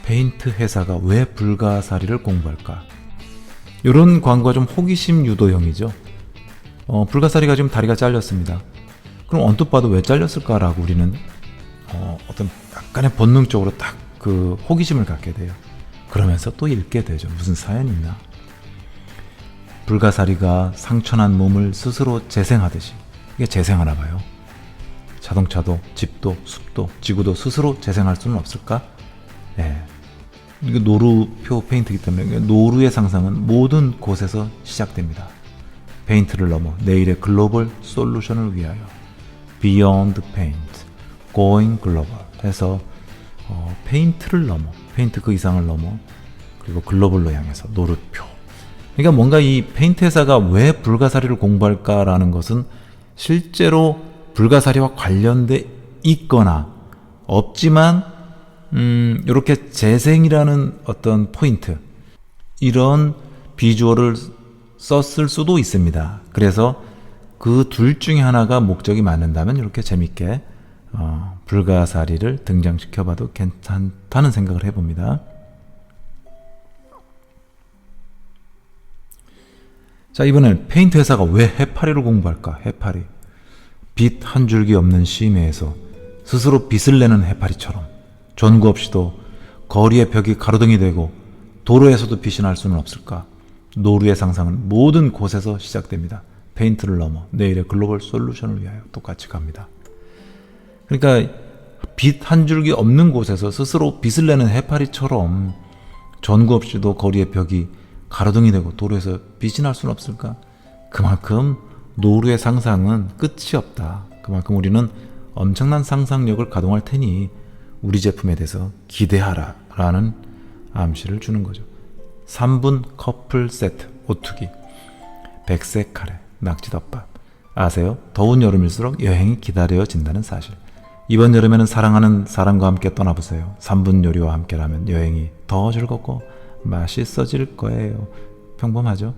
페인트 회사가 왜 불가사리를 공부할까? 이런 광고가 좀 호기심 유도형이죠. 불가사리가 지금 다리가 잘렸습니다. 그럼 언뜻 봐도 왜 잘렸을까라고 우리는 어떤 약간의 본능적으로 딱 그 호기심을 갖게 돼요. 그러면서 또 읽게 되죠. 무슨 사연이 있나? 불가사리가 상처난 몸을 스스로 재생하듯이, 이게 재생하나 봐요. 자동차도 집도 숲도 지구도 스스로 재생할 수는 없을까? 네. 이게 노루표 페인트이기 때문에 노루의 상상은 모든 곳에서 시작됩니다. 페인트를 넘어 내일의 글로벌 솔루션을 위하여 Beyond Paint, Going Global 해서 페인트를 넘어, 페인트 그 이상을 넘어, 그리고 글로벌로 향해서 노루표. 그러니까 뭔가 이 페인트 회사가 왜 불가사리를 공부할까라는 것은 실제로 불가사리와 관련돼 있거나 없지만 이렇게 재생이라는 어떤 포인트, 이런 비주얼을 썼을 수도 있습니다. 그래서 그 둘 중에 하나가 목적이 맞는다면 이렇게 재밌게 불가사리를 등장시켜봐도 괜찮다는 생각을 해봅니다. 자, 이번엔 페인트 회사가 왜 해파리를 공부할까? 해파리. 빛 한 줄기 없는 심해에서 스스로 빛을 내는 해파리처럼 전구 없이도 거리의 벽이 가로등이 되고 도로에서도 빛이 날 수는 없을까? 노루의 상상은 모든 곳에서 시작됩니다. 페인트를 넘어 내일의 글로벌 솔루션을 위하여 똑같이 갑니다. 그러니까 빛 한 줄기 없는 곳에서 스스로 빛을 내는 해파리처럼 전구 없이도 거리의 벽이 가로등이 되고 도로에서 빛이 날 수는 없을까? 그만큼 노루의 상상은 끝이 없다. 그만큼 우리는 엄청난 상상력을 가동할 테니 우리 제품에 대해서 기대하라 라는 암시를 주는 거죠. 3분 커플 세트 오뚜기, 백색 카레, 낙지덮밥. 아세요? 더운 여름일수록 여행이 기다려진다는 사실. 이번 여름에는 사랑하는 사람과 함께 떠나보세요. 3분 요리와 함께라면 여행이 더 즐겁고 맛있어질 거예요. 평범하죠?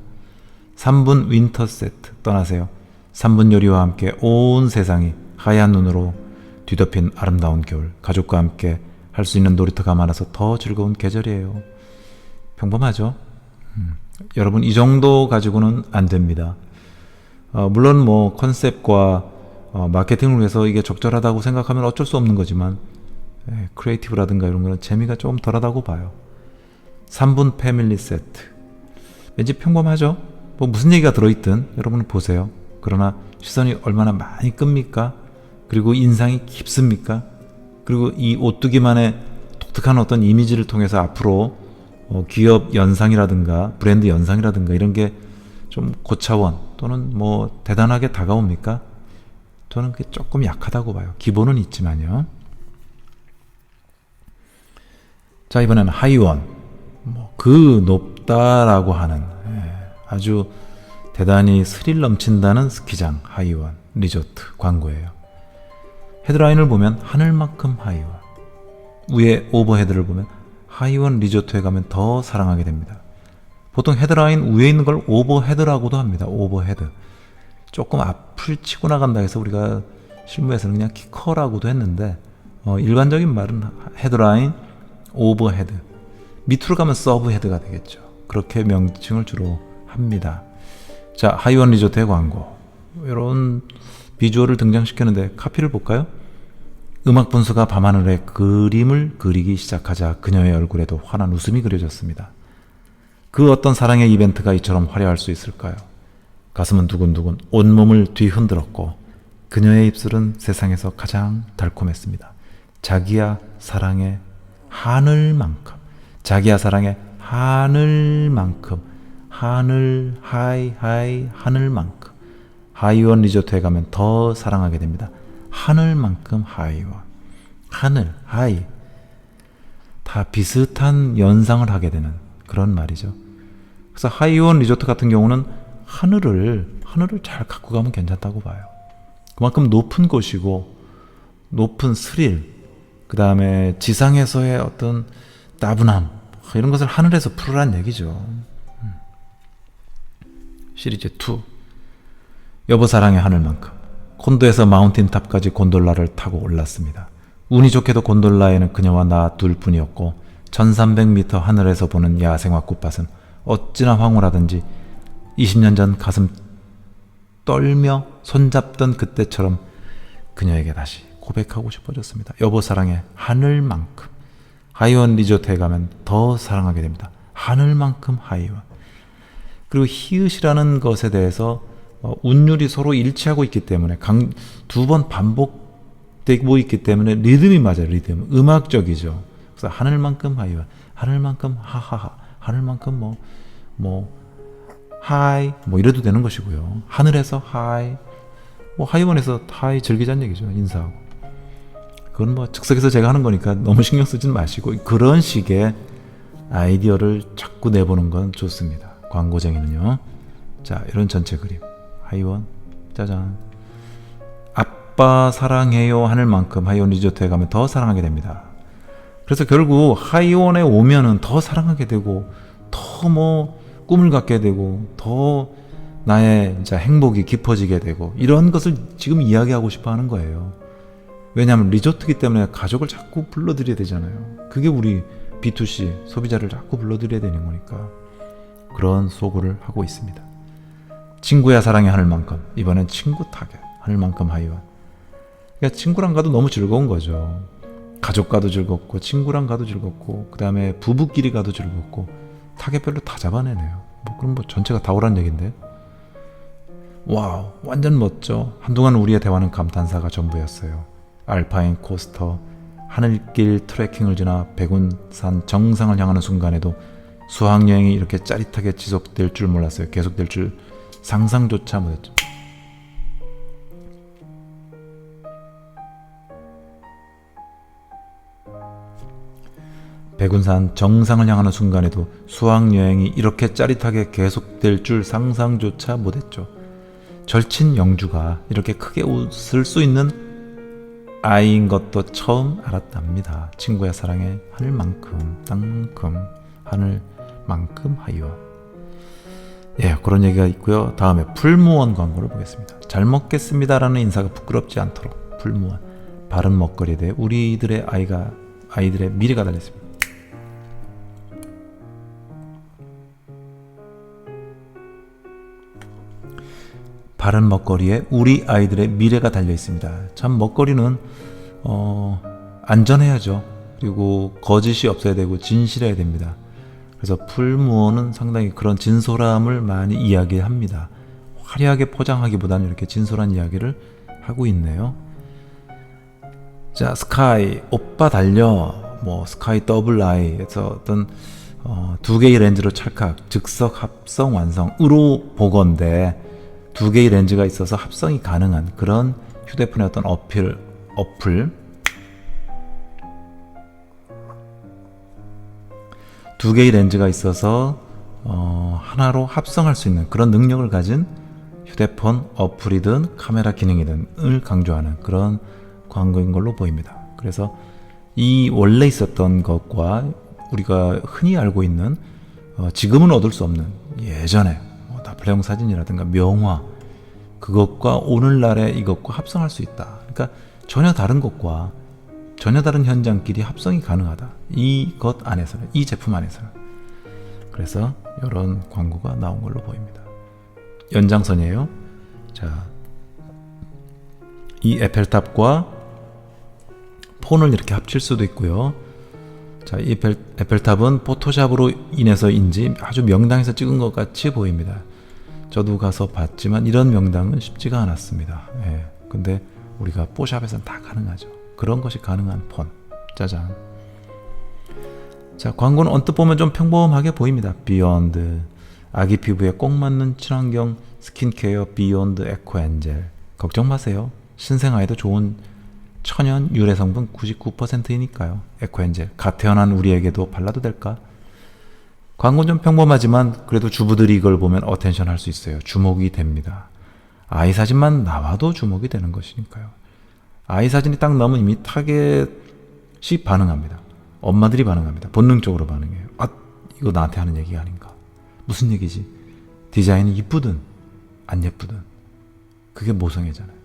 3분 윈터 세트 떠나세요. 3분 요리와 함께 온 세상이 하얀 눈으로 뒤덮인 아름다운 겨울. 가족과 함께 할 수 있는 놀이터가 많아서 더 즐거운 계절이에요. 평범하죠? 여러분, 이 정도 가지고는 안 됩니다. 물론 뭐 컨셉과 마케팅을 위해서 이게 적절하다고 생각하면 어쩔 수 없는 거지만 크리에이티브라든가 이런 거는 재미가 조금 덜하다고 봐요. 3분 패밀리 세트. 왠지 평범하죠? 뭐 무슨 얘기가 들어있든 여러분은 보세요. 그러나 시선이 얼마나 많이 끕니까? 그리고 인상이 깊습니까? 그리고 이 오뚜기만의 독특한 어떤 이미지를 통해서 앞으로 기업 연상이라든가 브랜드 연상이라든가 이런 게 좀 고차원 또는 뭐 대단하게 다가옵니까? 저는 그게 조금 약하다고 봐요. 기본은 있지만요. 자, 이번에는 하이원. 그 높다라고 하는 아주 대단히 스릴 넘친다는 스키장 하이원 리조트 광고예요. 헤드라인을 보면 하늘만큼 하이원, 위에 오버헤드를 보면 하이원 리조트에 가면 더 사랑하게 됩니다. 보통 헤드라인 위에 있는 걸 오버헤드라고도 합니다. 오버헤드. 조금 앞을 치고 나간다 해서 우리가 실무에서는 그냥 키커라고도 했는데 일반적인 말은 헤드라인, 오버헤드. 밑으로 가면 서브헤드가 되겠죠. 그렇게 명칭을 주로 합니다. 자, 하이원 리조트의 광고. 이런 비주얼을 등장시켰는데 카피를 볼까요? 음악 분수가 밤하늘에 그림을 그리기 시작하자 그녀의 얼굴에도 환한 웃음이 그려졌습니다. 그 어떤 사랑의 이벤트가 이처럼 화려할 수 있을까요? 가슴은 두근두근 온몸을 뒤흔들었고 그녀의 입술은 세상에서 가장 달콤했습니다. 자기야 사랑의 하늘만큼, 자기야 사랑의 하늘만큼, 하늘 하이 하늘만큼. 하이원 리조트에 가면 더 사랑하게 됩니다. 하늘만큼 하이원. 하늘, 하이. 다 비슷한 연상을 하게 되는 그런 말이죠. 그래서 하이원 리조트 같은 경우는 하늘을 잘 갖고 가면 괜찮다고 봐요. 그만큼 높은 곳이고 높은 스릴, 그 다음에 지상에서의 어떤 따분함, 이런 것을 하늘에서 풀으란 얘기죠. 시리즈 2. 여보 사랑의 하늘만큼. 콘도에서 마운틴탑까지 곤돌라를 타고 올랐습니다. 운이 좋게도 곤돌라에는 그녀와 나 둘뿐이었고 1300m 하늘에서 보는 야생화 꽃밭은 어찌나 황홀하든지 20년 전 가슴 떨며 손잡던 그때처럼 그녀에게 다시 고백하고 싶어졌습니다. 여보 사랑해. 하늘만큼. 하이원 리조트에 가면 더 사랑하게 됩니다. 하늘만큼 하이원. 그리고 히읗이라는 것에 대해서 운율이 서로 일치하고 있기 때문에 두 번 반복되고 있기 때문에 리듬이 맞아요. 리듬. 음악적이죠. 그래서 하늘만큼 하이원. 하늘만큼 하하하. 하늘만큼 하이 이래도 되는 것이고요. 하늘에서 하이 하이원에서 하이 즐기자는 얘기죠. 인사하고. 그건 즉석에서 제가 하는 거니까 너무 신경 쓰지 마시고 그런 식의 아이디어를 자꾸 내보는 건 좋습니다. 광고쟁이는요. 자, 이런 전체 그림. 하이원 짜잔. 아빠 사랑해요 하늘만큼 하이원 리조트에 가면 더 사랑하게 됩니다. 그래서 결국 하이원에 오면은 더 사랑하게 되고 더 꿈을 갖게 되고 더 나의 행복이 깊어지게 되고 이런 것을 지금 이야기하고 싶어 하는 거예요. 왜냐하면 리조트이기 때문에 가족을 자꾸 불러들여야 되잖아요. 그게 우리 B2C 소비자를 자꾸 불러들여야 되는 거니까 그런 소구를 하고 있습니다. 친구야 사랑해 하늘만큼. 이번엔 친구 타겟 하늘만큼 하이원. 그러니까 친구랑 가도 너무 즐거운 거죠. 가족 가도 즐겁고 친구랑 가도 즐겁고 그 다음에 부부끼리 가도 즐겁고 타겟별로 다 잡아내네요. 그럼 전체가 다 오란 얘긴데. 와우, 완전 멋져. 한동안 우리의 대화는 감탄사가 전부였어요. 알파인 코스터, 하늘길 트레킹을 지나 백운산 정상을 향하는 순간에도 수학여행이 이렇게 짜릿하게 지속될 줄 몰랐어요. 계속될 줄 상상조차 못했죠. 백운산 정상을 향하는 순간에도 수학여행이 이렇게 짜릿하게 계속될 줄 상상조차 못했죠. 절친 영주가 이렇게 크게 웃을 수 있는 아이인 것도 처음 알았답니다. 친구야 사랑해 하늘만큼 땅만큼 하늘만큼 하이원. 그런 얘기가 있고요. 다음에 풀무원 광고를 보겠습니다. 잘 먹겠습니다라는 인사가 부끄럽지 않도록 풀무원. 바른 먹거리에 대해 우리들의 아이들의 미래가 달렸습니다. 바른 먹거리에 우리 아이들의 미래가 달려 있습니다. 참 먹거리는 안전해야죠. 그리고 거짓이 없어야 되고 진실해야 됩니다. 그래서 풀무원은 상당히 그런 진솔함을 많이 이야기합니다. 화려하게 포장하기보다는 이렇게 진솔한 이야기를 하고 있네요. 자, 스카이 오빠 달려 스카이 더블 아이에서 어떤 두 개의 렌즈로 찰칵 즉석 합성 완성으로 보건데 두 개의 렌즈가 있어서 합성이 가능한 그런 휴대폰의 어떤 어플 두 개의 렌즈가 있어서 하나로 합성할 수 있는 그런 능력을 가진 휴대폰 어플이든 카메라 기능이든을 강조하는 그런 광고인 걸로 보입니다. 그래서 이 원래 있었던 것과 우리가 흔히 알고 있는 지금은 얻을 수 없는 예전에 다플레용 사진이라든가 명화 그것과 오늘날의 이것과 합성할 수 있다. 그러니까 전혀 다른 것과 전혀 다른 현장끼리 합성이 가능하다. 이것 안에서는, 이 제품 안에서는. 그래서 이런 광고가 나온 걸로 보입니다. 연장선이에요. 자, 이 에펠탑과 폰을 이렇게 합칠 수도 있고요. 자, 이 에펠탑은 포토샵으로 인해서인지 아주 명당에서 찍은 것 같이 보입니다. 저도 가서 봤지만 이런 명당은 쉽지가 않았습니다. 근데 우리가 뽀샵에서는 다 가능하죠. 그런 것이 가능한 폰. 짜잔. 자, 광고는 언뜻 보면 좀 평범하게 보입니다. 비욘드. 아기 피부에 꼭 맞는 친환경 스킨케어 비욘드 에코엔젤. 걱정 마세요. 신생아에도 좋은 천연 유래 성분 99%이니까요. 에코엔젤. 갓 태어난 우리에게도 발라도 될까? 광고는 좀 평범하지만 그래도 주부들이 이걸 보면 어텐션 할 수 있어요. 주목이 됩니다. 아이 사진만 나와도 주목이 되는 것이니까요. 아이 사진이 딱 나오면 이미 타겟이 반응합니다. 엄마들이 반응합니다. 본능적으로 반응해요. 아, 이거 나한테 하는 얘기가 아닌가. 무슨 얘기지? 디자인이 이쁘든 안 예쁘든 그게 모성애잖아요.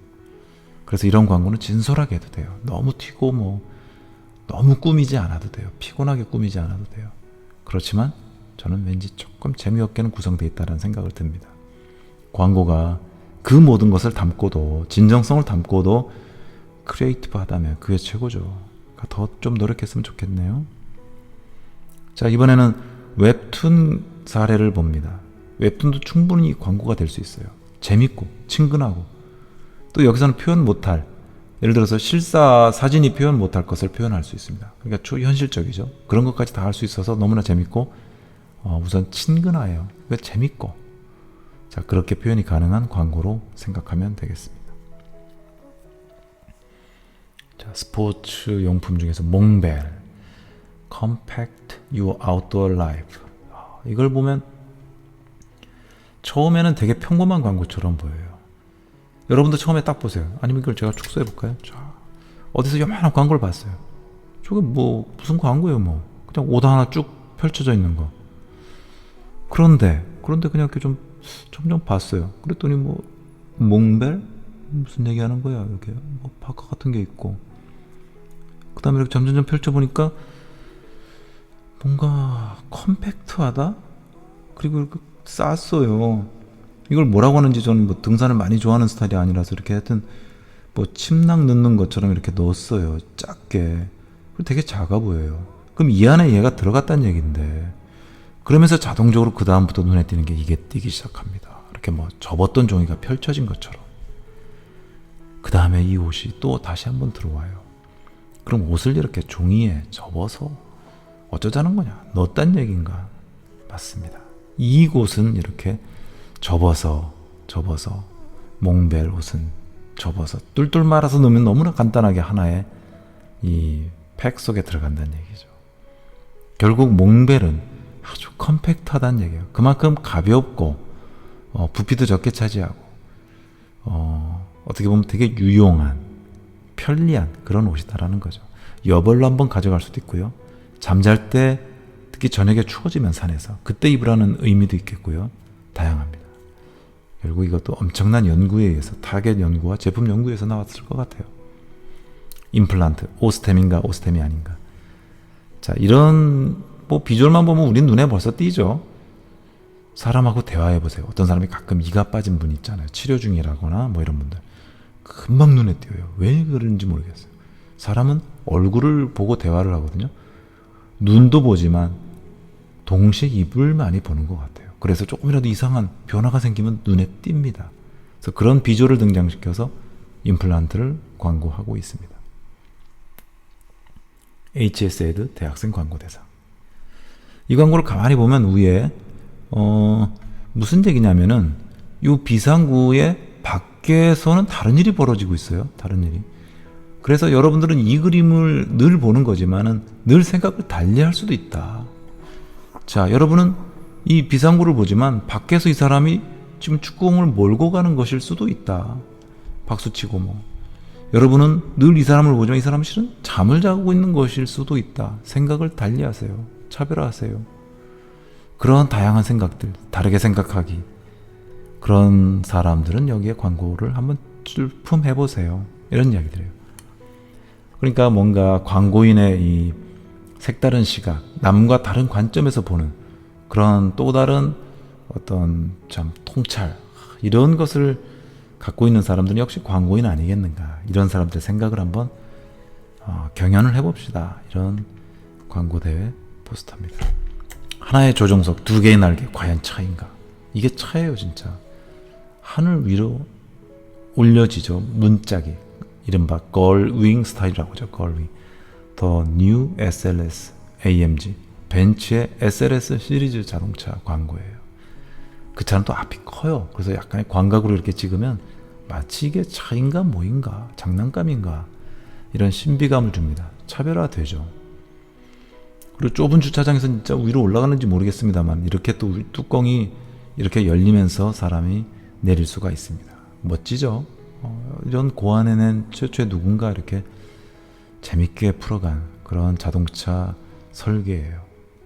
그래서 이런 광고는 진솔하게 해도 돼요. 너무 튀고 너무 꾸미지 않아도 돼요. 피곤하게 꾸미지 않아도 돼요. 그렇지만 저는 왠지 조금 재미없게는 구성되어 있다는 생각을 듭니다. 광고가 그 모든 것을 담고도, 진정성을 담고도 크리에이티브하다면 그게 최고죠. 더 좀 노력했으면 좋겠네요. 자, 이번에는 웹툰 사례를 봅니다. 웹툰도 충분히 광고가 될 수 있어요. 재밌고 친근하고, 또 여기서는 표현 못할, 예를 들어서 실사 사진이 표현 못할 것을 표현할 수 있습니다. 그러니까 초현실적이죠. 그런 것까지 다 할 수 있어서 너무나 재밌고, 우선 친근해요. 그러니까 재밌고, 자, 그렇게 표현이 가능한 광고로 생각하면 되겠습니다. 자, 스포츠 용품 중에서 몽벨 Compact Your Outdoor Life, 이걸 보면 처음에는 되게 평범한 광고처럼 보여요. 여러분도 처음에 딱 보세요. 아니면 이걸 제가 축소해 볼까요? 자, 어디서 요만한 광고를 봤어요. 저게 뭐 무슨 광고예요? 뭐 그냥 오다 하나 쭉 펼쳐져 있는 거. 그런데 그냥 이렇게 좀 점점 봤어요. 그랬더니 뭐 몽벨 무슨 얘기하는 거야? 이렇게 뭐 파카 같은 게 있고, 그 다음에 이렇게 점점 펼쳐보니까 뭔가 컴팩트하다? 그리고 이렇게 쌌어요. 이걸 뭐라고 하는지 저는 뭐 등산을 많이 좋아하는 스타일이 아니라서 이렇게 하여튼 뭐 침낭 넣는 것처럼 이렇게 넣었어요. 작게. 그리고 되게 작아 보여요. 그럼 이 안에 얘가 들어갔다는 얘기인데, 그러면서 자동적으로 그 다음부터 눈에 띄는 게 이게 띄기 시작합니다. 이렇게 뭐 접었던 종이가 펼쳐진 것처럼. 그 다음에 이 옷이 또 다시 한번 들어와요. 그럼 옷을 이렇게 종이에 접어서 어쩌자는 거냐? 넣었단 얘기인가? 맞습니다. 이곳은 이렇게 접어서 몽벨 옷은 접어서 뚫뚫 말아서 넣으면 너무나 간단하게 하나의 이 팩 속에 들어간다는 얘기죠. 결국 몽벨은 아주 컴팩트하다는 얘기예요. 그만큼 가볍고 부피도 적게 차지하고 어떻게 보면 되게 유용한, 편리한 그런 옷이다라는 거죠. 여벌로 한번 가져갈 수도 있고요. 잠잘 때, 특히 저녁에 추워지면 산에서 그때 입으라는 의미도 있겠고요. 다양합니다. 결국 이것도 엄청난 연구에 의해서, 타겟 연구와 제품 연구에서 나왔을 것 같아요. 임플란트, 오스템인가 오스템이 아닌가. 자, 이런 뭐 비주얼만 보면 우리 눈에 벌써 띄죠. 사람하고 대화해 보세요. 어떤 사람이 가끔 이가 빠진 분 있잖아요. 치료 중이라거나 뭐 이런 분들 금방 눈에 띄어요. 왜 그런지 모르겠어요. 사람은 얼굴을 보고 대화를 하거든요. 눈도 보지만 동시에 입을 많이 보는 것 같아요. 그래서 조금이라도 이상한 변화가 생기면 눈에 띕니다. 그래서 그런 비주얼을 등장시켜서 임플란트를 광고하고 있습니다. HS에드 대학생 광고 대상. 이 광고를 가만히 보면 위에 무슨 얘기냐면은 이 비상구의 밖에서는 다른 일이 벌어지고 있어요. 다른 일이. 그래서 여러분들은 이 그림을 늘 보는 거지만은 늘 생각을 달리할 수도 있다. 자, 여러분은 이 비상구를 보지만 밖에서 이 사람이 지금 축구공을 몰고 가는 것일 수도 있다. 박수치고 뭐. 여러분은 늘 이 사람을 보지만 이 사람은 실은 잠을 자고 있는 것일 수도 있다. 생각을 달리하세요. 차별화하세요. 그런 다양한 생각들, 다르게 생각하기, 그런 사람들은 여기에 광고를 한번 출품해보세요. 이런 이야기들이에요. 그러니까 뭔가 광고인의 이 색다른 시각, 남과 다른 관점에서 보는 그런 또 다른 어떤 참 통찰, 이런 것을 갖고 있는 사람들은 역시 광고인 아니겠는가. 이런 사람들의 생각을 한번 경연을 해봅시다. 이런 광고대회 포스터입니다. 하나의 조종석, 두 개의 날개, 과연 차인가? 이게 차예요, 진짜. 하늘 위로 올려지죠. 문짝이. 이른바 걸윙 스타일이라고 하죠. 걸윙. 더 뉴 SLS AMG. 벤츠의 SLS 시리즈 자동차 광고예요. 그 차는 또 앞이 커요. 그래서 약간의 광각으로 이렇게 찍으면 마치 이게 차인가 뭐인가, 장난감인가, 이런 신비감을 줍니다. 차별화되죠. 그리고 좁은 주차장에서 진짜 위로 올라가는지 모르겠습니다만 이렇게 또 뚜껑이 이렇게 열리면서 사람이 내릴 수가 있습니다. 멋지죠? 이런 고안해낸 최초의 누군가 이렇게 재밌게 풀어간 그런 자동차 설계예요.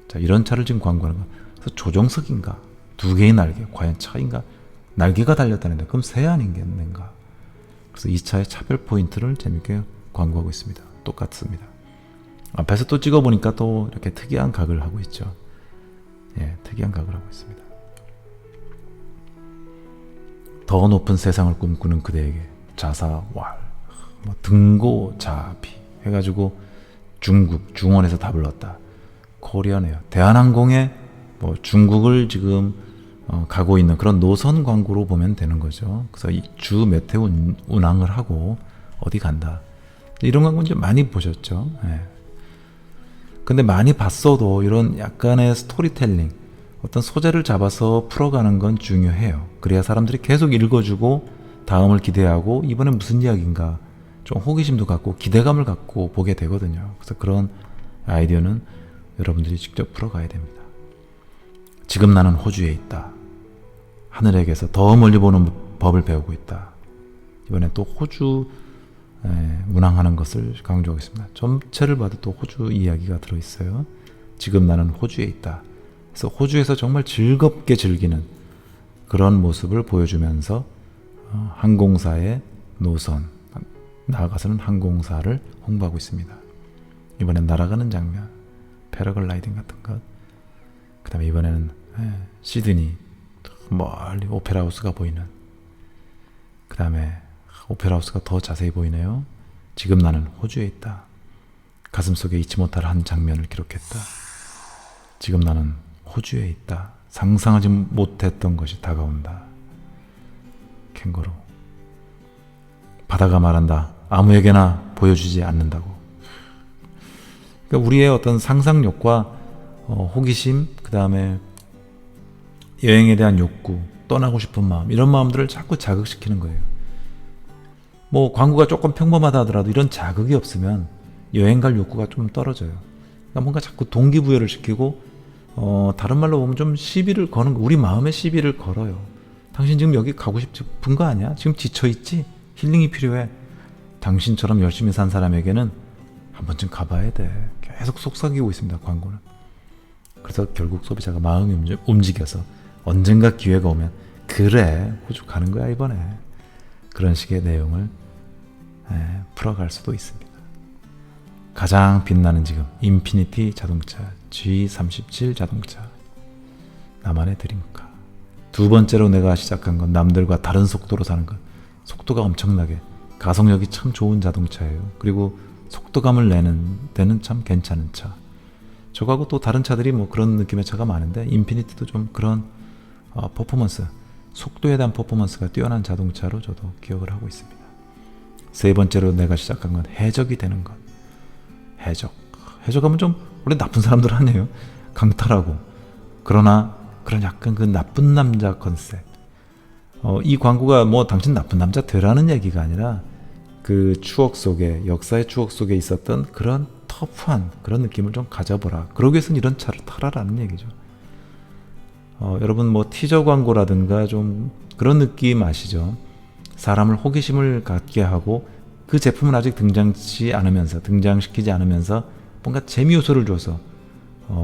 자, 이런 차를 지금 광고하는 거. 그래서 조정석인가? 두 개의 날개, 과연 차인가? 날개가 달렸다는데 그럼 새 아닌가? 그래서 이 차의 차별 포인트를 재밌게 광고하고 있습니다. 똑같습니다. 앞에서 또 찍어보니까 또 이렇게 특이한 각을 하고 있죠. 예, 특이한 각을 하고 있습니다. 더 높은 세상을 꿈꾸는 그대에게 자사왈, 뭐 등고자비 해가지고 중국, 중원에서 답을 넣었다. 코리아네요. 대한항공에 뭐 중국을 지금 가고 있는 그런 노선 광고로 보면 되는 거죠. 그래서 이 주 몇 회 운항을 하고 어디 간다. 이런 광고 이제 많이 보셨죠. 예. 근데 많이 봤어도 이런 약간의 스토리텔링, 어떤 소재를 잡아서 풀어가는 건 중요해요. 그래야 사람들이 계속 읽어주고 다음을 기대하고 이번엔 무슨 이야기인가 좀 호기심도 갖고 기대감을 갖고 보게 되거든요. 그래서 그런 아이디어는 여러분들이 직접 풀어가야 됩니다. 지금 나는 호주에 있다. 하늘에게서 더 멀리 보는 법을 배우고 있다. 이번엔 또 호주 운항하는 것을 강조하겠습니다. 전체를 봐도 또 호주 이야기가 들어있어요. 지금 나는 호주에 있다. 그래서 호주에서 정말 즐겁게 즐기는 그런 모습을 보여주면서 항공사의 노선, 나아가서는 항공사를 홍보하고 있습니다. 이번엔 날아가는 장면, 패러글라이딩 같은 것. 그 다음에 이번에는 시드니 멀리 오페라 하우스가 보이는, 그 다음에 오페라 하우스가 더 자세히 보이네요. 지금 나는 호주에 있다. 가슴속에 잊지 못할 한 장면을 기록했다. 지금 나는 호주에 있다. 상상하지 못했던 것이 다가온다. 캥거루. 바다가 말한다. 아무에게나 보여주지 않는다고. 그러니까 우리의 어떤 상상력과 호기심, 그 다음에 여행에 대한 욕구, 떠나고 싶은 마음, 이런 마음들을 자꾸 자극시키는 거예요. 뭐 광고가 조금 평범하다 하더라도 이런 자극이 없으면 여행 갈 욕구가 좀 떨어져요. 그러니까 뭔가 자꾸 동기부여를 시키고 다른 말로 보면 좀 시비를 거는 거, 우리 마음에 시비를 걸어요. 당신 지금 여기 가고 싶은 거 아니야? 지금 지쳐있지? 힐링이 필요해. 당신처럼 열심히 산 사람에게는 한 번쯤 가봐야 돼. 계속 속삭이고 있습니다, 광고는. 그래서 결국 소비자가 마음이 움직여서 언젠가 기회가 오면 그래, 호주 가는 거야 이번에. 그런 식의 내용을 풀어갈 수도 있습니다. 가장 빛나는 지금 인피니티 자동차, G37 자동차, 나만의 드림카. 두 번째로 내가 시작한 건 남들과 다른 속도로 사는 것. 속도가 엄청나게 가속력이 참 좋은 자동차예요. 그리고 속도감을 내는 데는 참 괜찮은 차. 저거하고 또 다른 차들이 뭐 그런 느낌의 차가 많은데 인피니티도 좀 그런 퍼포먼스, 속도에 대한 퍼포먼스가 뛰어난 자동차로 저도 기억을 하고 있습니다. 세 번째로 내가 시작한 건 해적이 되는 것. 해적하면 좀 원래 나쁜 사람들 아니에요. 강탈하고. 그러나 그런 약간 그 나쁜 남자 컨셉. 이 광고가 뭐 당신 나쁜 남자 되라는 얘기가 아니라 그 추억 속에, 역사의 추억 속에 있었던 그런 터프한 그런 느낌을 좀 가져보라. 그러기 위해서는 이런 차를 타라라는 얘기죠. 여러분 뭐 티저 광고라든가 좀 그런 느낌 아시죠? 사람을 호기심을 갖게 하고 그 제품은 아직 등장시키지 않으면서 뭔가 재미 요소를 줘서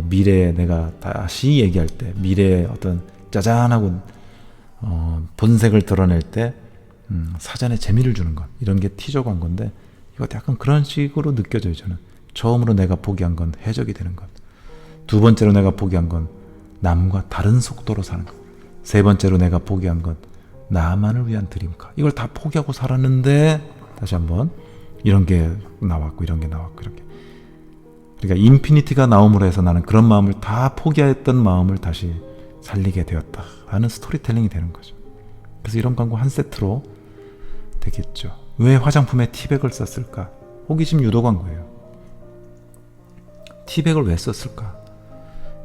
미래에 내가 다시 얘기할 때 미래의 어떤 짜잔하고 본색을 드러낼 때 사전에 재미를 주는 것, 이런 게 티저 광고인데 이것도 약간 그런 식으로 느껴져요. 저는 처음으로 내가 포기한 건 해적이 되는 것, 두 번째로 내가 포기한 건 남과 다른 속도로 사는 것, 세 번째로 내가 포기한 건 나만을 위한 드림카. 이걸 다 포기하고 살았는데 다시 한번 이런 게 나왔고 이런 게 나왔고 이렇게. 그러니까 인피니티가 나옴으로 해서 나는 그런 마음을 다 포기했던 마음을 다시 살리게 되었다 하는 스토리텔링이 되는 거죠. 그래서 이런 광고 한 세트로 되겠죠. 왜 화장품에 티백을 썼을까? 호기심 유도 광고예요. 티백을 왜 썼을까?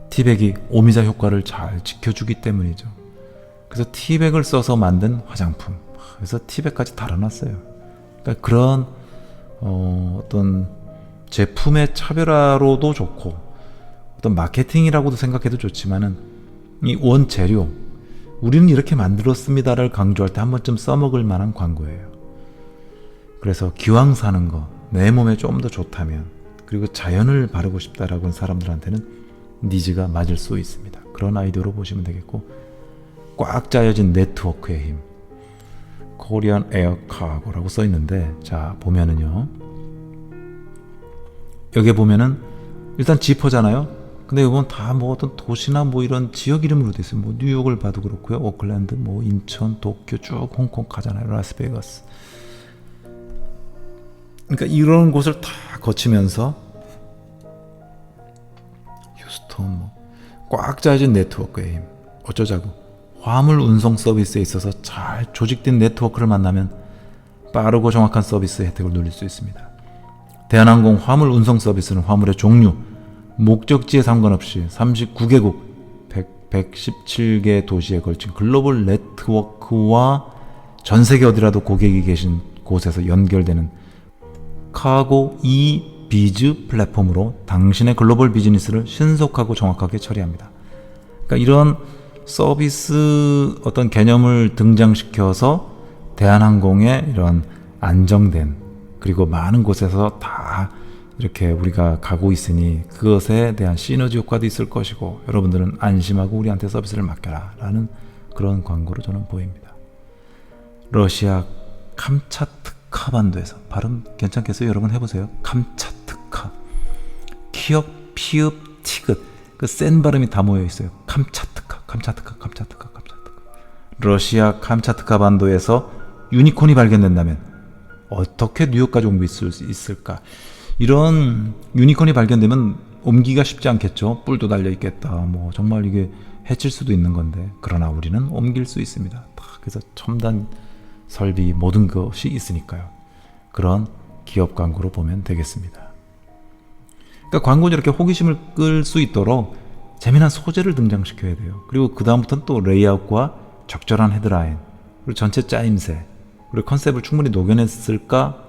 티백이 오미자 효과를 잘 지켜주기 때문이죠. 그래서 티백을 써서 만든 화장품. 그래서 티백까지 달아놨어요. 그러니까 그런 어떤 제품의 차별화로도 좋고 어떤 마케팅이라고도 생각해도 좋지만은 이 원재료, 우리는 이렇게 만들었습니다를 강조할 때 한 번쯤 써먹을 만한 광고예요. 그래서 기왕 사는 거, 내 몸에 좀 더 좋다면, 그리고 자연을 바르고 싶다라고 하는 사람들한테는 니즈가 맞을 수 있습니다. 그런 아이디어로 보시면 되겠고, 꽉 짜여진 네트워크의 힘, 코리안 에어 카고라고 써 있는데, 자 보면은요, 여기에 보면은 일단 지퍼잖아요. 근데 이건 다 뭐 어떤 도시나 뭐 이런 지역 이름으로 돼 있어요. 뭐 뉴욕을 봐도 그렇고요. 오클랜드, 뭐 인천, 도쿄 쭉 홍콩 가잖아요. 라스베가스. 그러니까 이런 곳을 다 거치면서 휴스턴 뭐 꽉 짜진 네트워크의 힘. 어쩌자고. 화물 운송 서비스에 있어서 잘 조직된 네트워크를 만나면 빠르고 정확한 서비스 혜택을 누릴 수 있습니다. 대한항공 화물 운송 서비스는 화물의 종류, 목적지에 상관없이 39개국 117개 도시에 걸친 글로벌 네트워크와 전 세계 어디라도 고객이 계신 곳에서 연결되는 카고 비즈 플랫폼으로 당신의 글로벌 비즈니스를 신속하고 정확하게 처리합니다. 그러니까 이런 서비스 어떤 개념을 등장시켜서 대한항공의 이런 안정된 그리고 많은 곳에서 다 이렇게 우리가 가고 있으니 그것에 대한 시너지 효과도 있을 것이고 여러분들은 안심하고 우리한테 서비스를 맡겨라 라는 그런 광고로 저는 보입니다. 러시아 캄차트카 반도에서 발음 괜찮겠어요? 여러분 해보세요. 캄차트카 키읔 피읍 티긋 그 센 발음이 다 모여 있어요. 캄차트카 러시아 캄차트카 반도에서 유니콘이 발견된다면 어떻게 뉴욕까지 옮길 수 있을까? 이런 유니콘이 발견되면 옮기기가 쉽지 않겠죠. 뿔도 달려 있겠다. 뭐 정말 이게 해칠 수도 있는 건데 그러나 우리는 옮길 수 있습니다. 그래서 첨단 설비 모든 것이 있으니까요. 그런 기업 광고로 보면 되겠습니다. 그러니까 광고는 이렇게 호기심을 끌 수 있도록 재미난 소재를 등장시켜야 돼요. 그리고 그 다음부터는 또 레이아웃과 적절한 헤드라인 그리고 전체 짜임새 그리고 컨셉을 충분히 녹여냈을까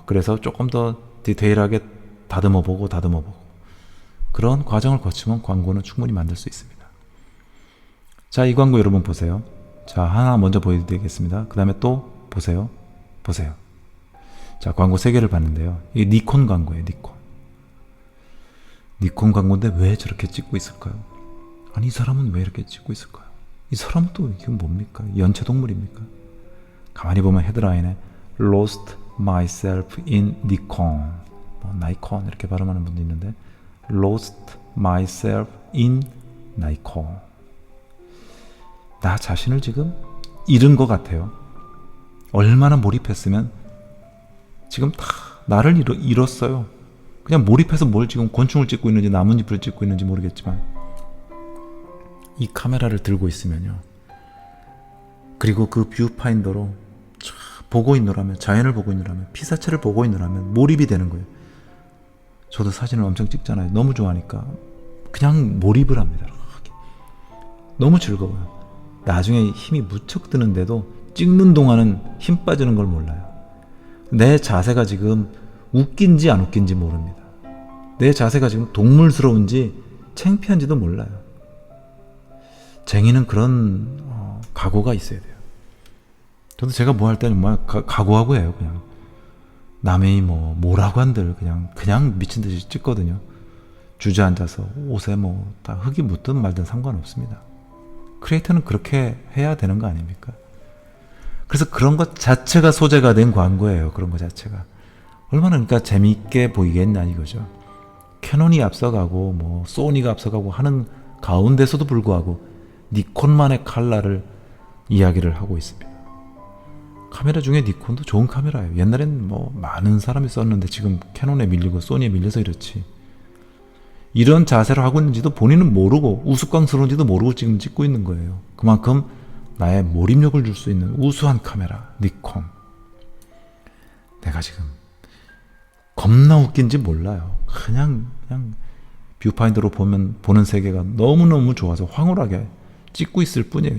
그래서 조금 더 디테일하게 다듬어보고 그런 과정을 거치면 광고는 충분히 만들 수 있습니다. 자, 이 광고 여러분 보세요. 자, 하나 먼저 보여드리겠습니다. 그 다음에 또 보세요. 자, 광고 3개를 봤는데요. 이게 니콘 광고예요. 니콘 광고인데 왜 저렇게 찍고 있을까요? 아니, 이 사람은 왜 이렇게 찍고 있을까요? 이 사람은 또 이게 뭡니까? 연체동물입니까? 가만히 보면 헤드라인에 Lost myself in Nikon 나이콘 이렇게 발음하는 분도 있는데 Lost myself in Nikon 나 자신을 지금 잃은 것 같아요. 얼마나 몰입했으면 지금 다 나를 잃었어요. 그냥 몰입해서 뭘 지금 곤충을 찍고 있는지 나뭇잎을 찍고 있는지 모르겠지만 이 카메라를 들고 있으면요. 그리고 그 뷰파인더로 보고 있노라면 자연을 보고 있노라면 피사체를 보고 있노라면 몰입이 되는 거예요. 저도 사진을 엄청 찍잖아요. 너무 좋아하니까 그냥 몰입을 합니다. 너무 즐거워요. 나중에 힘이 무척 드는데도 찍는 동안은 힘 빠지는 걸 몰라요. 내 자세가 지금 웃긴지 안 웃긴지 모릅니다. 내 자세가 지금 동물스러운지 창피한지도 몰라요. 쟁이는 그런 각오가 있어야 돼요. 저도 제가 뭐 할 때는 뭐 각오하고 해요. 그냥 남의 뭐라고 한들 그냥 미친 듯이 찍거든요. 주저앉아서 옷에 뭐 다 흙이 묻든 말든 상관없습니다. 크리에이터는 그렇게 해야 되는 거 아닙니까? 그래서 그런 것 자체가 소재가 된 광고예요. 그런 것 자체가 얼마나 그러니까 재미있게 보이겠냐 이거죠. 캐논이 앞서가고 뭐 소니가 앞서가고 하는 가운데서도 불구하고 니콘만의 칼라를 이야기를 하고 있습니다. 카메라 중에 니콘도 좋은 카메라예요. 옛날엔 뭐 많은 사람이 썼는데 지금 캐논에 밀리고 소니에 밀려서 이렇지. 이런 자세를 하고 있는지도 본인은 모르고 우스꽝스러운지도 모르고 지금 찍고 있는 거예요. 그만큼 나의 몰입력을 줄 수 있는 우수한 카메라 니콘. 내가 지금 겁나 웃긴지 몰라요. 그냥 뷰파인더로 보는 세계가 너무너무 좋아서 황홀하게 찍고 있을 뿐이에요.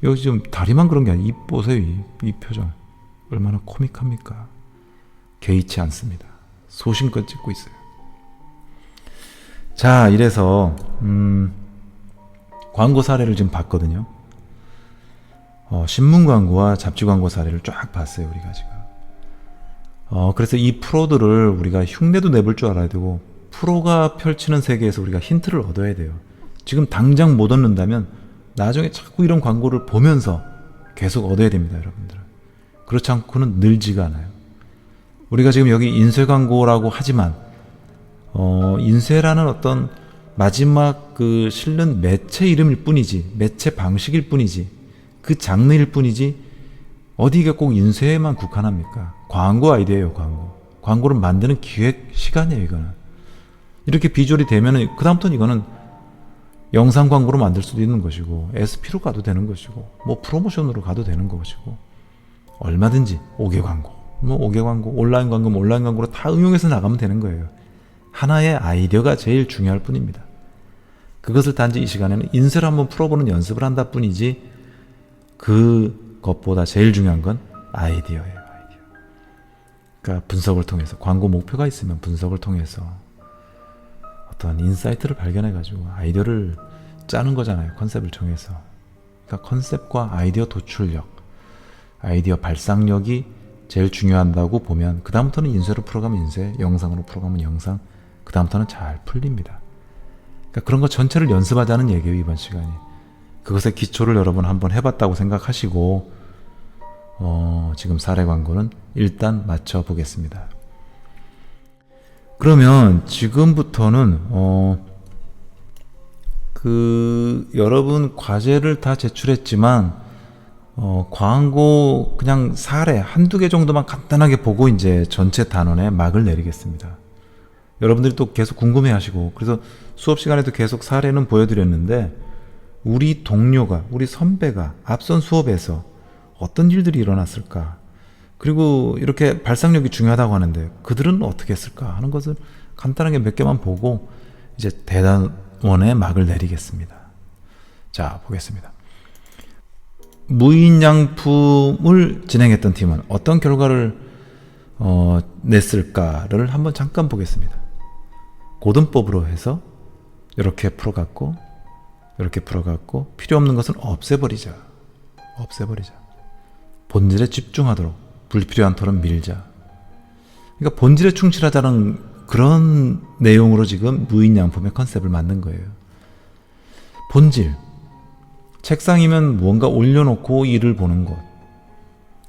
여기 지금 다리만 그런 게 아니에요. 입 보세요. 이 표정 얼마나 코믹합니까? 개의치 않습니다. 소신껏 찍고 있어요. 자, 이래서 광고 사례를 지금 봤거든요. 신문 광고와 잡지 광고 사례를 쫙 봤어요. 우리가 지금 그래서 이 프로들을 우리가 흉내도 내볼 줄 알아야 되고 프로가 펼치는 세계에서 우리가 힌트를 얻어야 돼요. 지금 당장 못 얻는다면 나중에 자꾸 이런 광고를 보면서 계속 얻어야 됩니다. 여러분들. 그렇지 않고는 늘지가 않아요. 우리가 지금 여기 인쇄 광고라고 하지만 인쇄라는 어떤 마지막 그 실는 매체 이름일 뿐이지, 매체 방식일 뿐이지, 그 장르일 뿐이지, 어디가 꼭 인쇄에만 국한합니까? 광고 아이디어예요, 광고. 광고를 만드는 기획 시간이에요, 이거는. 이렇게 비주얼이 되면은, 그다음부터는 이거는 영상 광고로 만들 수도 있는 것이고, SP로 가도 되는 것이고, 뭐 프로모션으로 가도 되는 것이고, 얼마든지 5개 광고, 뭐 5개 광고, 온라인 광고, 온라인 광고로 다 응용해서 나가면 되는 거예요. 하나의 아이디어가 제일 중요할 뿐입니다. 그것을 단지 이 시간에는 인쇄를 한번 풀어보는 연습을 한다 뿐이지, 그것보다 제일 중요한 건 아이디어예요. 아이디어. 그러니까 분석을 통해서, 광고 목표가 있으면 분석을 통해서 어떤 인사이트를 발견해가지고 아이디어를 짜는 거잖아요. 컨셉을 정해서. 그러니까 컨셉과 아이디어 도출력, 아이디어 발상력이 제일 중요하다고 보면, 그 다음부터는 인쇄로 풀어가면 인쇄, 영상으로 풀어가면 영상, 그 다음부터는 잘 풀립니다. 그러니까 그런 것 전체를 연습하자는 얘기예요, 이번 시간이. 그것의 기초를 여러분 한번 해봤다고 생각하시고, 지금 사례 광고는 일단 맞춰보겠습니다. 그러면 지금부터는 여러분 과제를 다 제출했지만, 광고 그냥 사례 한두 개 정도만 간단하게 보고 이제 전체 단원에 막을 내리겠습니다. 여러분들이 또 계속 궁금해 하시고, 그래서 수업 시간에도 계속 사례는 보여드렸는데, 우리 동료가, 우리 선배가 앞선 수업에서 어떤 일들이 일어났을까, 그리고 이렇게 발상력이 중요하다고 하는데 그들은 어떻게 했을까 하는 것을 간단하게 몇 개만 보고 이제 대단원에 막을 내리겠습니다. 자, 보겠습니다. 무인양품을 진행했던 팀은 어떤 결과를 냈을까를 한번 잠깐 보겠습니다. 고등법으로 해서 이렇게 풀어갖고 필요 없는 것은 없애버리자. 본질에 집중하도록, 불필요한 토론 밀자. 그러니까 본질에 충실하자는 그런 내용으로 지금 무인양품의 컨셉을 만든 거예요. 본질. 책상이면 무언가 올려놓고 일을 보는 것.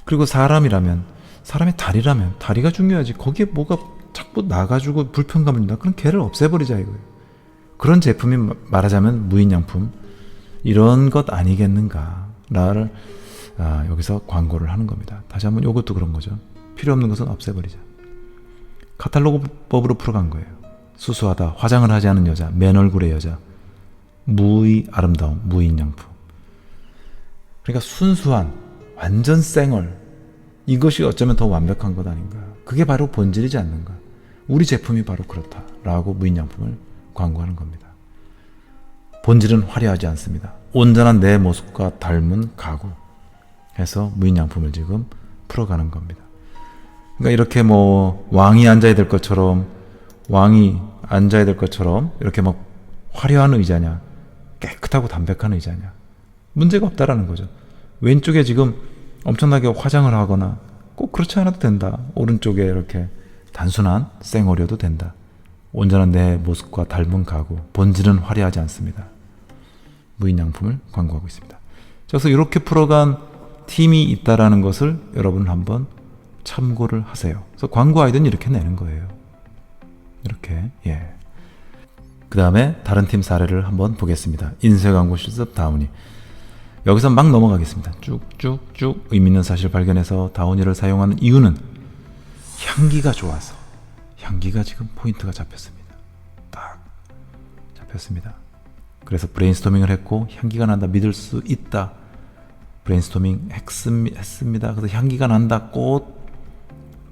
그리고 사람이라면, 사람의 다리라면 다리가 중요하지. 거기에 뭐가 자꾸 나가지고 불편감을 준다. 그럼 걔를 없애버리자 이거예요. 그런 제품이 말하자면 무인양품. 이런 것 아니겠는가를 여기서 광고를 하는 겁니다. 다시 한번 이것도 그런 거죠. 필요 없는 것은 없애버리자. 카탈로그법으로 풀어간 거예요. 수수하다, 화장을 하지 않은 여자, 맨 얼굴의 여자, 무의 아름다움, 무인양품. 그러니까 순수한, 완전 쌩얼, 이것이 어쩌면 더 완벽한 것 아닌가. 그게 바로 본질이지 않는가. 우리 제품이 바로 그렇다라고 무인양품을 광고하는 겁니다. 본질은 화려하지 않습니다. 온전한 내 모습과 닮은 가구 해서 무인양품을 지금 풀어가는 겁니다. 그러니까 이렇게 뭐 왕이 앉아야 될 것처럼 이렇게 막 화려한 의자냐, 깨끗하고 담백한 의자냐, 문제가 없다라는 거죠. 왼쪽에 지금 엄청나게 화장을 하거나 꼭 그렇지 않아도 된다. 오른쪽에 이렇게 단순한 쌩얼이어도 된다. 온전한 내 모습과 닮은 가구, 본질은 화려하지 않습니다. 무인양품을 광고하고 있습니다. 그래서 이렇게 풀어간 팀이 있다라는 것을 여러분 한번 참고를 하세요. 그래서 광고 아이디어는 이렇게 내는 거예요. 이렇게. 예. 그 다음에 다른 팀 사례를 한번 보겠습니다. 인쇄 광고 실습 다운이. 여기서 막 넘어가겠습니다. 쭉쭉쭉 의미 있는 사실을 발견해서 다운이를 사용하는 이유는 향기가 좋아서. 향기가 지금 포인트가 잡혔습니다. 딱 잡혔습니다. 그래서 브레인스토밍을 했고 향기가 난다, 믿을 수 있다. 브레인스토밍 했습니다. 그래서 향기가 난다. 꽃.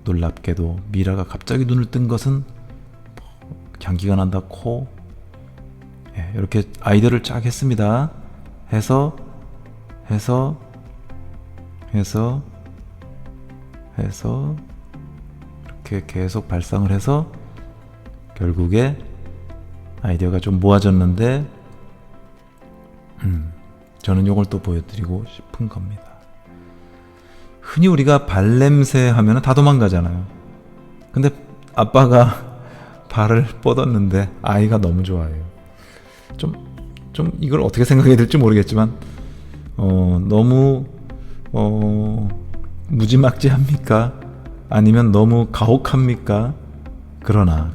놀랍게도 미라가 갑자기 눈을 뜬 것은 향기가 난다. 코. 예, 이렇게 아이디어를 쫙 했습니다. 해서 이렇게 계속 발상을 해서 결국에 아이디어가 좀 모아졌는데 저는 이걸 또 보여드리고 싶은 겁니다. 흔히 우리가 발냄새 하면 다 도망가잖아요. 근데 아빠가 발을 뻗었는데 아이가 너무 좋아해요. 좀 이걸 어떻게 생각해야 될지 모르겠지만 너무 무지막지합니까? 아니면 너무 가혹합니까? 그러나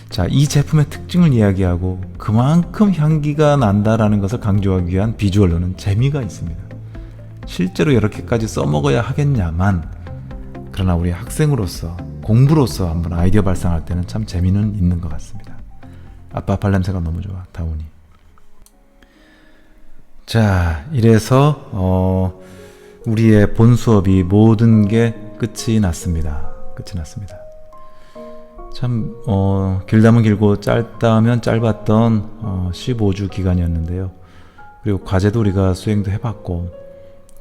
자, 이 제품의 특징을 이야기하고 그만큼 향기가 난다라는 것을 강조하기 위한 비주얼로는 재미가 있습니다. 실제로 이렇게까지 써먹어야 하겠냐만, 그러나 우리 학생으로서, 공부로서 한번 아이디어 발상할 때는 참 재미는 있는 것 같습니다. 아빠 발냄새가 너무 좋아, 다운이. 자, 이래서 우리의 본 수업이 모든 게 끝이 났습니다. 참 길다면 길고 짧다면 짧았던 15주 기간이었는데요. 그리고 과제도 우리가 수행도 해봤고,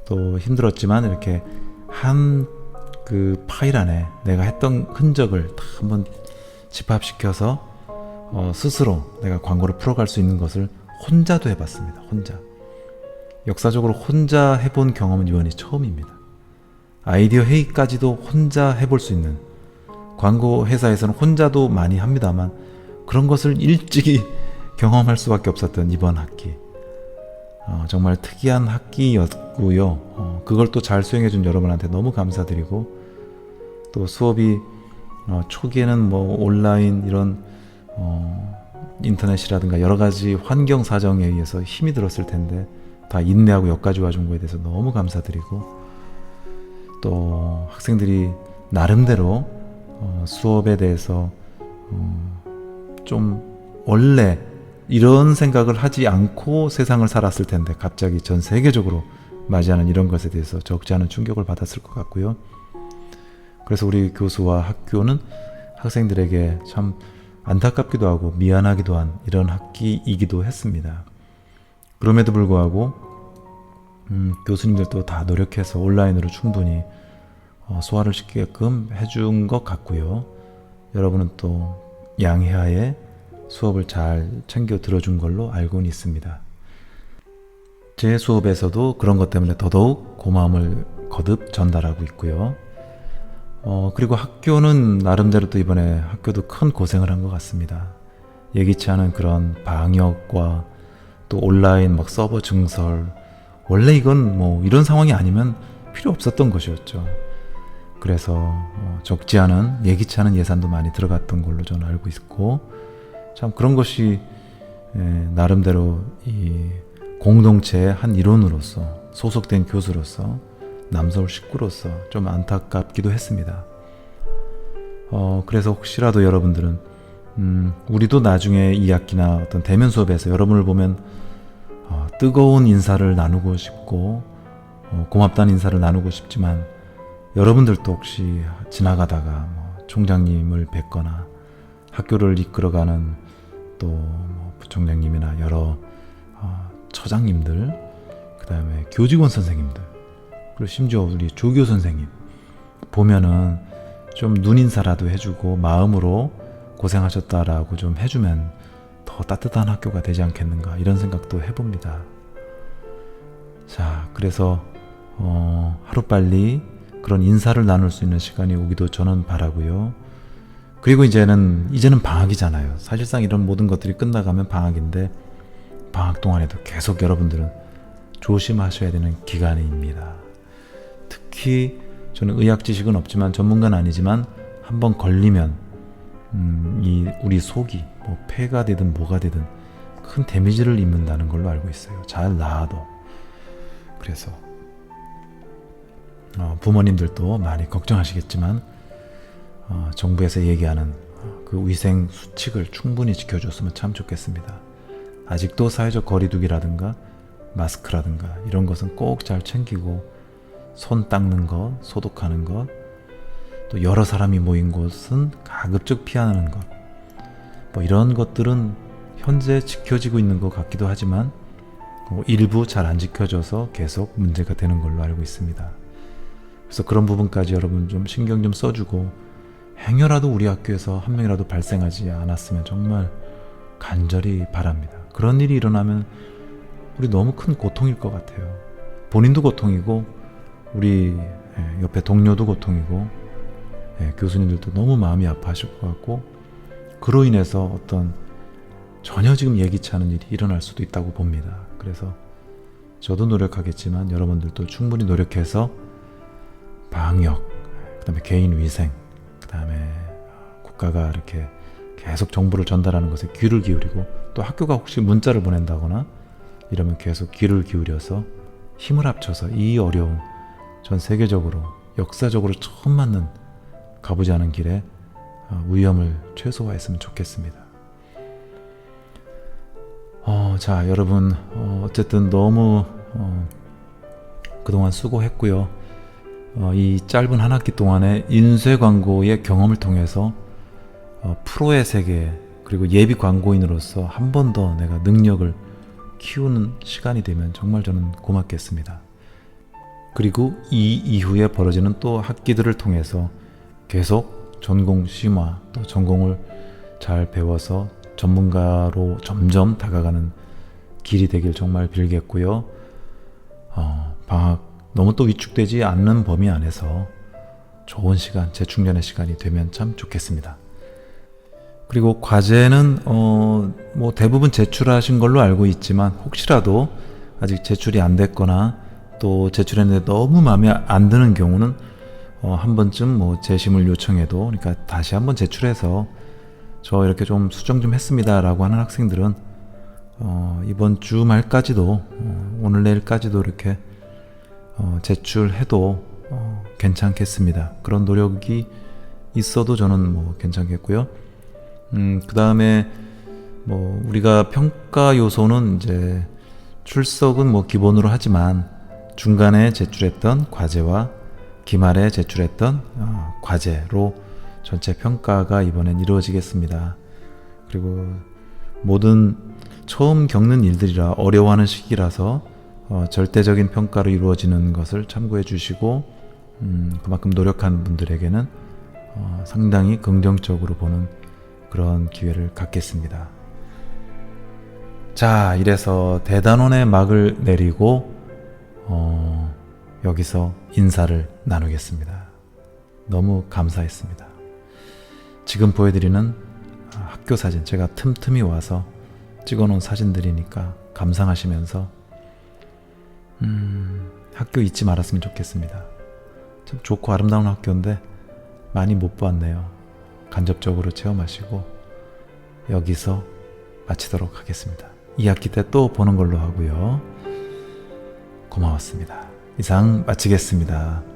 또 힘들었지만 이렇게 한 그 파일 안에 내가 했던 흔적을 다 한번 집합시켜서 스스로 내가 광고를 풀어갈 수 있는 것을 혼자도 해봤습니다. 역사적으로 혼자 해본 경험은 이번이 처음입니다. 아이디어 회의까지도 혼자 해볼 수 있는, 광고 회사에서는 혼자도 많이 합니다만 그런 것을 일찍이 경험할 수밖에 없었던 이번 학기, 정말 특이한 학기였고요. 그걸 또 잘 수행해준 여러분한테 너무 감사드리고, 또 수업이 초기에는 뭐 온라인 이런 인터넷이라든가 여러 가지 환경 사정에 의해서 힘이 들었을 텐데 다 인내하고 여기까지 와준 거에 대해서 너무 감사드리고, 또 학생들이 나름대로 수업에 대해서 좀 원래 이런 생각을 하지 않고 세상을 살았을 텐데 갑자기 전 세계적으로 맞이하는 이런 것에 대해서 적지 않은 충격을 받았을 것 같고요. 그래서 우리 교수와 학교는 학생들에게 참 안타깝기도 하고 미안하기도 한 이런 학기이기도 했습니다. 그럼에도 불구하고 교수님들도 다 노력해서 온라인으로 충분히 소화를 시키게끔 해준 것 같고요. 여러분은 또 양해하에 수업을 잘 챙겨 들어준 걸로 알고는 있습니다. 제 수업에서도 그런 것 때문에 더더욱 고마움을 거듭 전달하고 있고요. 그리고 학교는 나름대로 또 이번에 학교도 큰 고생을 한 것 같습니다. 예기치 않은 그런 방역과 또 온라인 막 서버 증설, 원래 이건 뭐 이런 상황이 아니면 필요 없었던 것이었죠. 그래서 적지 않은, 예기치 않은 예산도 많이 들어갔던 걸로 저는 알고 있고, 참 그런 것이 나름대로 이 공동체의 한 일원으로서, 소속된 교수로서, 남서울 식구로서 좀 안타깝기도 했습니다. 그래서 혹시라도 여러분들은 우리도 나중에 2학기나 어떤 대면 수업에서 여러분을 보면 뜨거운 인사를 나누고 싶고 고맙다는 인사를 나누고 싶지만, 여러분들도 혹시 지나가다가 총장님을 뵙거나 학교를 이끌어가는 또 부총장님이나 여러 처장님들, 그 다음에 교직원 선생님들, 그리고 심지어 우리 조교 선생님 보면은 좀 눈인사라도 해주고 마음으로 고생하셨다라고 좀 해주면 더 따뜻한 학교가 되지 않겠는가, 이런 생각도 해봅니다. 자, 그래서 하루빨리 그런 인사를 나눌 수 있는 시간이 오기도 저는 바라고요. 그리고 이제는 방학이잖아요. 사실상 이런 모든 것들이 끝나가면 방학인데, 방학 동안에도 계속 여러분들은 조심하셔야 되는 기간입니다. 특히 저는 의학 지식은 없지만, 전문가는 아니지만 한번 걸리면 우리 속이 폐가 되든 뭐가 되든 큰 데미지를 입는다는 걸로 알고 있어요. 잘 나아도. 그래서 부모님들도 많이 걱정하시겠지만 정부에서 얘기하는 그 위생 수칙을 충분히 지켜줬으면 참 좋겠습니다. 아직도 사회적 거리두기라든가 마스크라든가 이런 것은 꼭 잘 챙기고, 손 닦는 것, 소독하는 것, 또 여러 사람이 모인 곳은 가급적 피하는 것, 이런 것들은 현재 지켜지고 있는 것 같기도 하지만 일부 잘 안 지켜져서 계속 문제가 되는 걸로 알고 있습니다. 그래서 그런 부분까지 여러분 좀 신경 좀 써주고, 행여라도 우리 학교에서 한 명이라도 발생하지 않았으면 정말 간절히 바랍니다. 그런 일이 일어나면 우리 너무 큰 고통일 것 같아요. 본인도 고통이고 우리 옆에 동료도 고통이고, 교수님들도 너무 마음이 아파하실 것 같고, 그로 인해서 어떤 전혀 지금 예기치 않은 일이 일어날 수도 있다고 봅니다. 그래서 저도 노력하겠지만 여러분들도 충분히 노력해서 방역, 그 다음에 개인 위생, 그 다음에 국가가 이렇게 계속 정보를 전달하는 것에 귀를 기울이고, 또 학교가 혹시 문자를 보낸다거나 이러면 계속 귀를 기울여서 힘을 합쳐서 이 어려운, 전 세계적으로 역사적으로 처음 맞는 가보지 않은 길에 위험을 최소화했으면 좋겠습니다. 자, 여러분, 어쨌든 너무 그동안 수고했고요. 이 짧은 한 학기 동안에 인쇄 광고의 경험을 통해서 프로의 세계, 그리고 예비 광고인으로서 한 번 더 내가 능력을 키우는 시간이 되면 정말 저는 고맙겠습니다. 그리고 이 이후에 벌어지는 또 학기들을 통해서 계속 전공 심화, 또 전공을 잘 배워서 전문가로 점점 다가가는 길이 되길 정말 빌겠고요. 방학 너무 또 위축되지 않는 범위 안에서 좋은 시간, 재충전의 시간이 되면 참 좋겠습니다. 그리고 과제는 뭐 대부분 제출하신 걸로 알고 있지만, 혹시라도 아직 제출이 안 됐거나 또 제출했는데 너무 마음에 안 드는 경우는 한 번쯤 뭐 재심을 요청해도, 그러니까 다시 한번 제출해서 저 이렇게 좀 수정 좀 했습니다 라고 하는 학생들은 이번 주 말까지도, 오늘 내일까지도 이렇게 제출해도 괜찮겠습니다. 그런 노력이 있어도 저는 뭐 괜찮겠고요. 그 다음에 뭐 우리가 평가 요소는 이제 출석은 뭐 기본으로 하지만, 중간에 제출했던 과제와 기말에 제출했던 과제로 전체 평가가 이번엔 이루어지겠습니다. 그리고 모든 처음 겪는 일들이라 어려워하는 시기라서 절대적인 평가로 이루어지는 것을 참고해 주시고, 그만큼 노력한 분들에게는 상당히 긍정적으로 보는 그런 기회를 갖겠습니다. 자, 이래서 대단원의 막을 내리고 여기서 인사를 나누겠습니다. 너무 감사했습니다. 지금 보여드리는 학교 사진, 제가 틈틈이 와서 찍어놓은 사진들이니까 감상하시면서 학교 잊지 말았으면 좋겠습니다. 참 좋고 아름다운 학교인데 많이 못 보았네요. 간접적으로 체험하시고 여기서 마치도록 하겠습니다. 2학기 때 또 보는 걸로 하고요. 고마웠습니다. 이상 마치겠습니다.